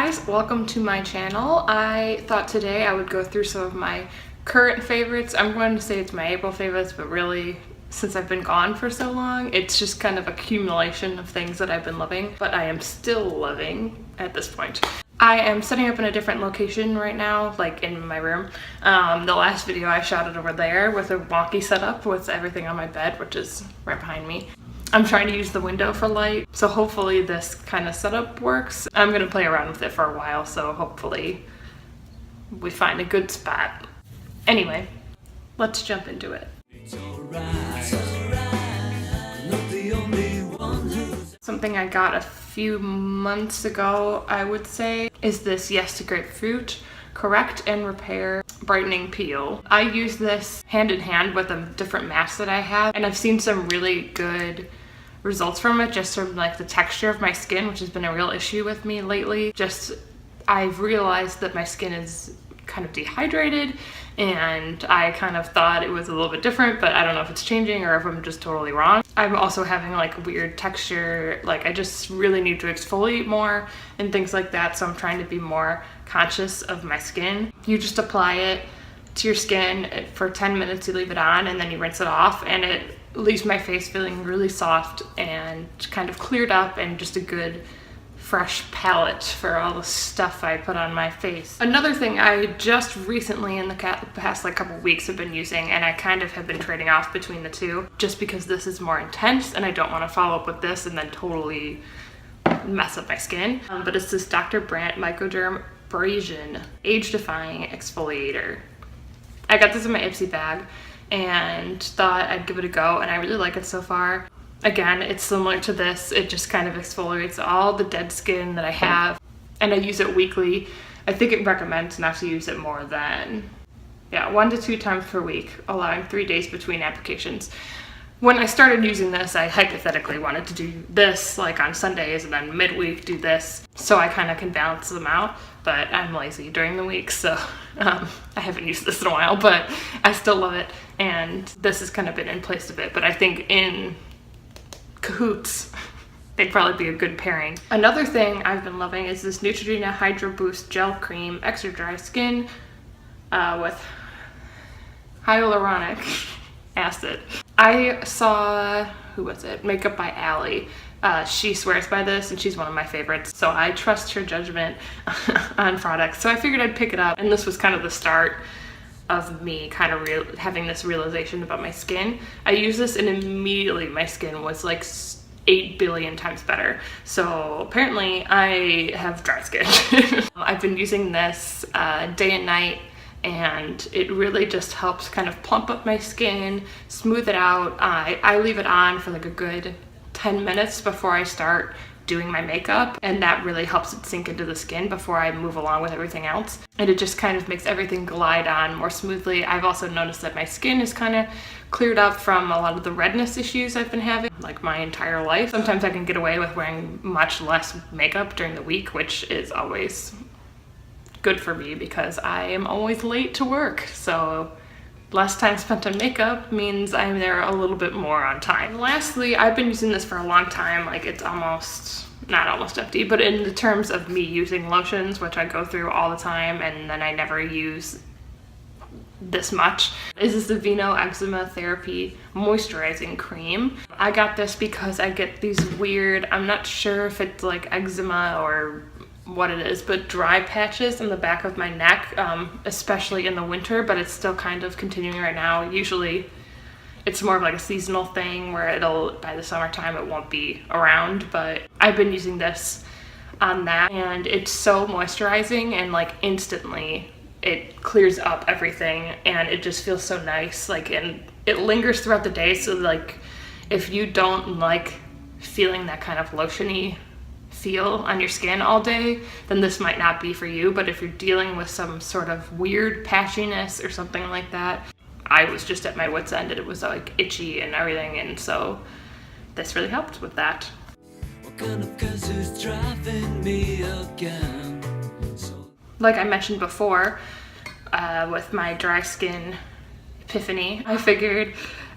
guys, welcome to my channel. I thought today I would go through some of my current favorites. I'm going to say it's my April favorites, but really since I've been gone for so long, it's just kind of accumulation of things that I've been loving, but I am still loving at this point. I am setting up in a different location right now, like in my room. The last video I shot it over there with a wonky setup with everything on my bed, which is right behind me. I'm trying to use the window for light, so hopefully this kind of setup works. I'm gonna play around with it for a while, so hopefully we find a good spot. Anyway, let's jump into it. Something I got a few months ago, I would say, is this Yes to Grapefruit Correct and Repair Brightening Peel. I use this hand in hand with a different mask that I have, and I've seen some really good results from it, just from like the texture of my skin, which has been a real issue with me lately. I've realized that my skin is kind of dehydrated, and I kind of thought it was a little bit different, but I don't know if it's changing or if I'm just totally wrong. I'm also having like weird texture, like I just really need to exfoliate more and things like that, so I'm trying to be more conscious of my skin. You just apply it to your skin for 10 minutes, you leave it on, and then you rinse it off, and it leaves my face feeling really soft and kind of cleared up and just a good fresh palette for all the stuff I put on my face. Another thing I just recently in the past like couple weeks have been using, and I kind of have been trading off between the two just because this is more intense and I don't want to follow up with this and then totally mess up my skin. But it's this Dr. Brandt Microdermabrasion Age Defying Exfoliator. I got this in my Ipsy bag and thought I'd give it a go, and I really like it so far. Again, it's similar to this. It just kind of exfoliates all the dead skin that I have, and I use it weekly. I think it recommends not to use it more than 1 to 2 times per week, allowing 3 days between applications. When I started using this, I hypothetically wanted to do this like on Sundays and then midweek do this, so I kind of can balance them out, but I'm lazy during the week, so I haven't used this in a while, but I still love it, and this has kind of been in place of it, but I think in cahoots, they'd probably be a good pairing. Another thing I've been loving is this Neutrogena Hydro Boost Gel Cream Extra Dry Skin with hyaluronic acid. I saw, who was it? Makeup by Allie. She swears by this and she's one of my favorites, so I trust her judgment on products. So I figured I'd pick it up, and this was kind of the start of me kind of having this realization about my skin. I used this and immediately my skin was like 8 billion times better. So apparently I have dry skin. I've been using this day and night, and it really just helps kind of plump up my skin, smooth it out. I leave it on for like a good 10 minutes before I start doing my makeup, and that really helps it sink into the skin before I move along with everything else, and it just kind of makes everything glide on more smoothly. I've also noticed that my skin is kind of cleared up from a lot of the redness issues I've been having like my entire life. Sometimes I can get away with wearing much less makeup during the week, which is always good for me because I am always late to work, so less time spent on makeup means I'm there a little bit more on time. Lastly, I've been using this for a long time, like it's not almost empty, but in the terms of me using lotions, which I go through all the time and then I never use this much, is this the Vino Eczema Therapy Moisturizing Cream. I got this because I get these weird, I'm not sure if it's like eczema or what it is, but dry patches in the back of my neck, especially in the winter, but it's still kind of continuing right now. Usually it's more of like a seasonal thing where by the summertime it won't be around, but I've been using this on that, and it's so moisturizing, and like instantly it clears up everything, and it just feels so nice, like, and it lingers throughout the day. So like if you don't like feeling that kind of lotiony feel on your skin all day, then this might not be for you. But if you're dealing with some sort of weird patchiness or something like that, I was just at my wit's end and it was like itchy and everything, and so this really helped with that. What kind of curse is driving me again? Like I mentioned before, with my dry skin epiphany, I figured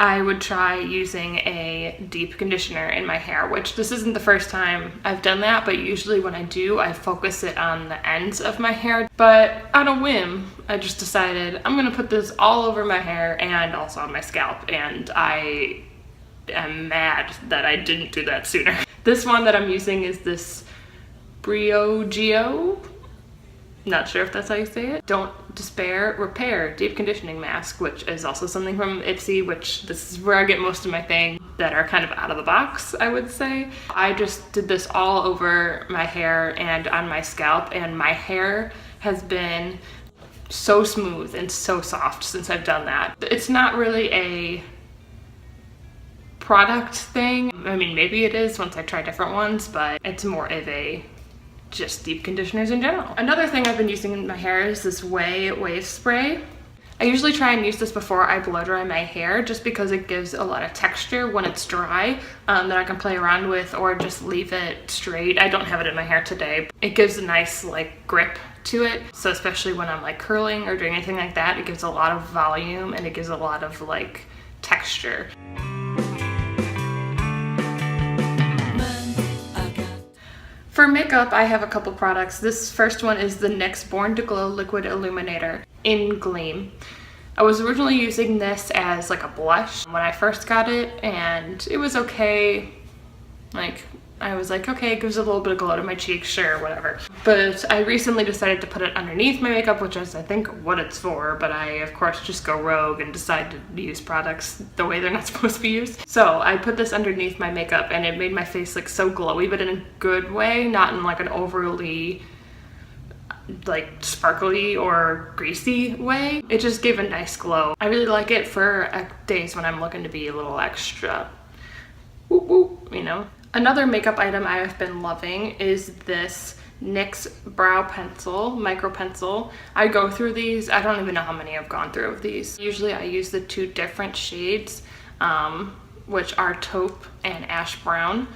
I would try using a deep conditioner in my hair, which this isn't the first time I've done that, but usually when I do, I focus it on the ends of my hair. But on a whim, I just decided I'm gonna put this all over my hair and also on my scalp, and I am mad that I didn't do that sooner. This one that I'm using is this Briogeo. Not sure if that's how you say it. Don't Despair Repair Deep Conditioning Mask, which is also something from Ipsy, which this is where I get most of my things that are kind of out of the box, I would say. I just did this all over my hair and on my scalp, and my hair has been so smooth and so soft since I've done that. It's not really a product thing. I mean, maybe it is once I try different ones, but it's more of a just deep conditioners in general. Another thing I've been using in my hair is this wave spray. I usually try and use this before I blow dry my hair just because it gives a lot of texture when it's dry that I can play around with or just leave it straight. I don't have it in my hair today. It gives a nice like grip to it. So especially when I'm like curling or doing anything like that, it gives a lot of volume and it gives a lot of like texture. For makeup, I have a couple products. This first one is the NYX Born to Glow Liquid Illuminator in Gleam. I was originally using this as like a blush when I first got it, and it was okay. Like, I was like, okay, it gives a little bit of glow to my cheeks, sure, whatever. But I recently decided to put it underneath my makeup, which is, I think, what it's for, but I, of course, just go rogue and decide to use products the way they're not supposed to be used. So I put this underneath my makeup, and it made my face look so glowy, but in a good way, not in like an overly like sparkly or greasy way. It just gave a nice glow. I really like it for days when I'm looking to be a little extra whoop whoop, you know. Another makeup item I have been loving is this NYX Brow Pencil, Micro Pencil. I go through these, I don't even know how many I've gone through of these. Usually I use the two different shades, which are taupe and ash brown.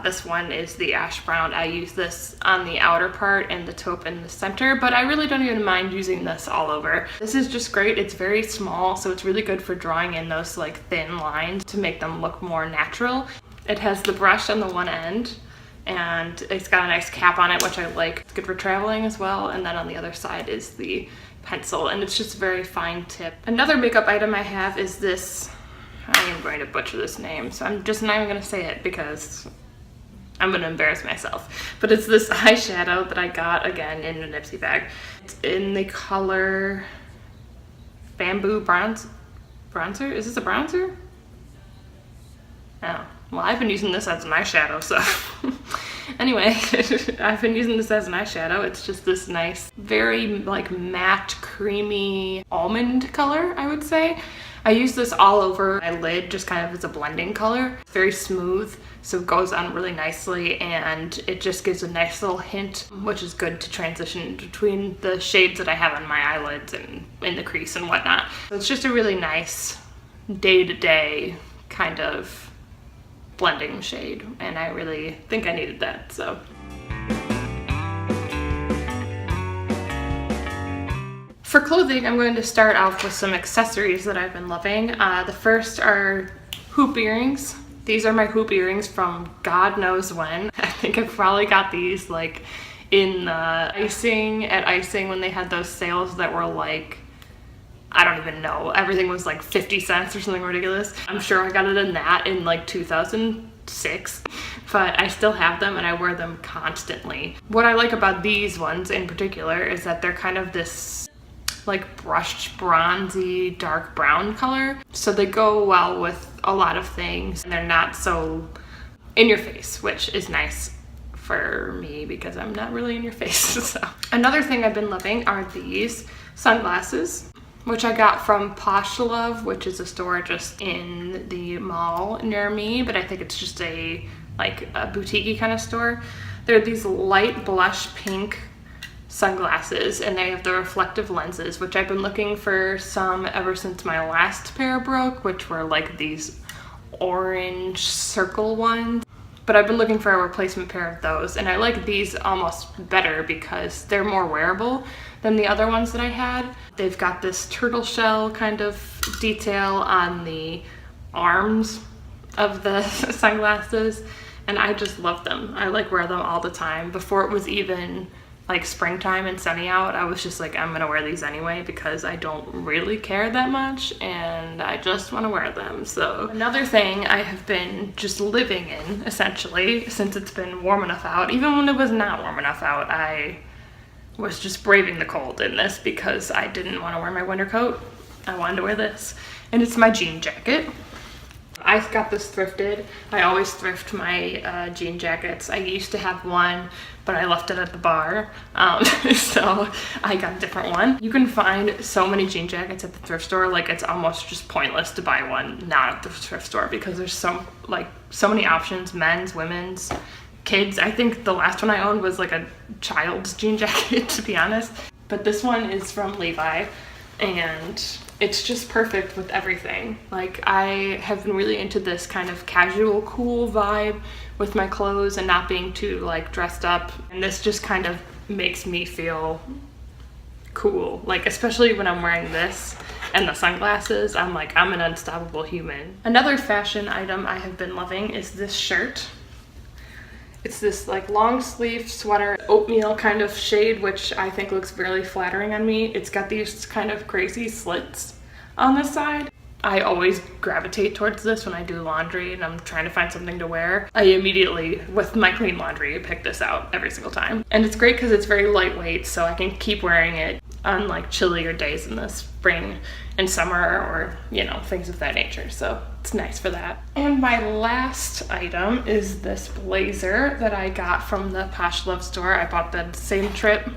This one is the ash brown. I use this on the outer part and the taupe in the center, but I really don't even mind using this all over. This is just great. It's very small, so it's really good for drawing in those like thin lines to make them look more natural. It has the brush on the one end, and it's got a nice cap on it, which I like. It's good for traveling as well. And then on the other side is the pencil, and it's just a very fine tip. Another makeup item I have is this, I am going to butcher this name, so I'm just not even gonna say it because I'm gonna embarrass myself. But it's this eyeshadow that I got, again, in an Ipsy bag. It's in the color Bamboo Bronzer? Is this a bronzer? Oh. Well, I've been using this as an eyeshadow, so anyway, I've been using this as an eyeshadow. It's just this nice, very like matte, creamy almond color, I would say. I use this all over my lid just kind of as a blending color. It's very smooth, so it goes on really nicely, and it just gives a nice little hint, which is good to transition between the shades that I have on my eyelids and in the crease and whatnot. So it's just a really nice day-to-day kind of blending shade, and I really think I needed that, so. For clothing, I'm going to start off with some accessories that I've been loving. The first are hoop earrings. These are my hoop earrings from God knows when. I think I probably got these like in at Icing when they had those sales that were like, I don't even know, everything was like 50 cents or something ridiculous. I'm sure I got it in that in like 2006, but I still have them and I wear them constantly. What I like about these ones in particular is that they're kind of this like brushed bronzy dark brown color, so they go well with a lot of things and they're not so in your face, which is nice for me because I'm not really in your face. So another thing I've been loving are these sunglasses, which I got from Posh Love, which is a store just in the mall near me, but I think it's just a boutique-y kind of store. They're these light blush pink sunglasses, and they have the reflective lenses, which I've been looking for some ever since my last pair broke, which were like these orange circle ones. But I've been looking for a replacement pair of those, and I like these almost better because they're more wearable than the other ones that I had. They've got this turtle shell kind of detail on the arms of the sunglasses, and I just love them. I like wear them all the time. Before it was even like springtime and sunny out, I was just like, I'm gonna wear these anyway because I don't really care that much and I just want to wear them. So another thing I have been just living in, essentially, since it's been warm enough out. Even when it was not warm enough out, I was just braving the cold in this because I didn't want to wear my winter coat. I wanted to wear this, and it's my jean jacket. I got this thrifted. I always thrift my jean jackets. I used to have one, but I left it at the bar, so I got a different one. You can find so many jean jackets at the thrift store, like it's almost just pointless to buy one not at the thrift store because there's so many options, men's, women's, kids. I think the last one I owned was like a child's jean jacket, to be honest. But this one is from Levi, and it's just perfect with everything. Like, I have been really into this kind of casual, cool vibe with my clothes and not being too like dressed up. And this just kind of makes me feel cool. Like, especially when I'm wearing this and the sunglasses, I'm like, I'm an unstoppable human. Another fashion item I have been loving is this shirt. It's this like long sleeve sweater, oatmeal kind of shade, which I think looks really flattering on me. It's got these kind of crazy slits on the side. I always gravitate towards this when I do laundry and I'm trying to find something to wear. I immediately, with my clean laundry, pick this out every single time. And it's great because it's very lightweight, so I can keep wearing it on like chillier days in the spring and summer, or you know, things of that nature. So it's nice for that. And my last item is this blazer that I got from the Posh Love store. I bought the same trip.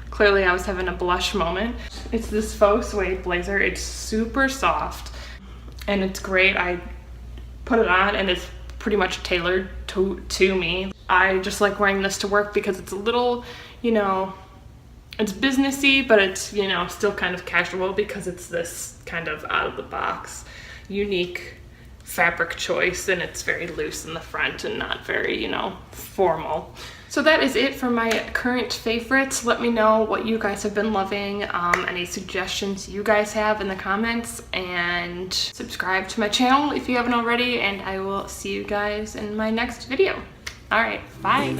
Clearly I was having a blush moment. It's this faux suede blazer. It's super soft and it's great. I put it on and it's pretty much tailored to me. I just like wearing this to work because it's a little, you know, it's businessy, but it's, you know, still kind of casual because it's this kind of out of the box, unique fabric choice, and it's very loose in the front and not very, you know, formal. So that is it for my current favorites. Let me know what you guys have been loving, any suggestions you guys have in the comments, and subscribe to my channel if you haven't already, and I will see you guys in my next video. All right, bye.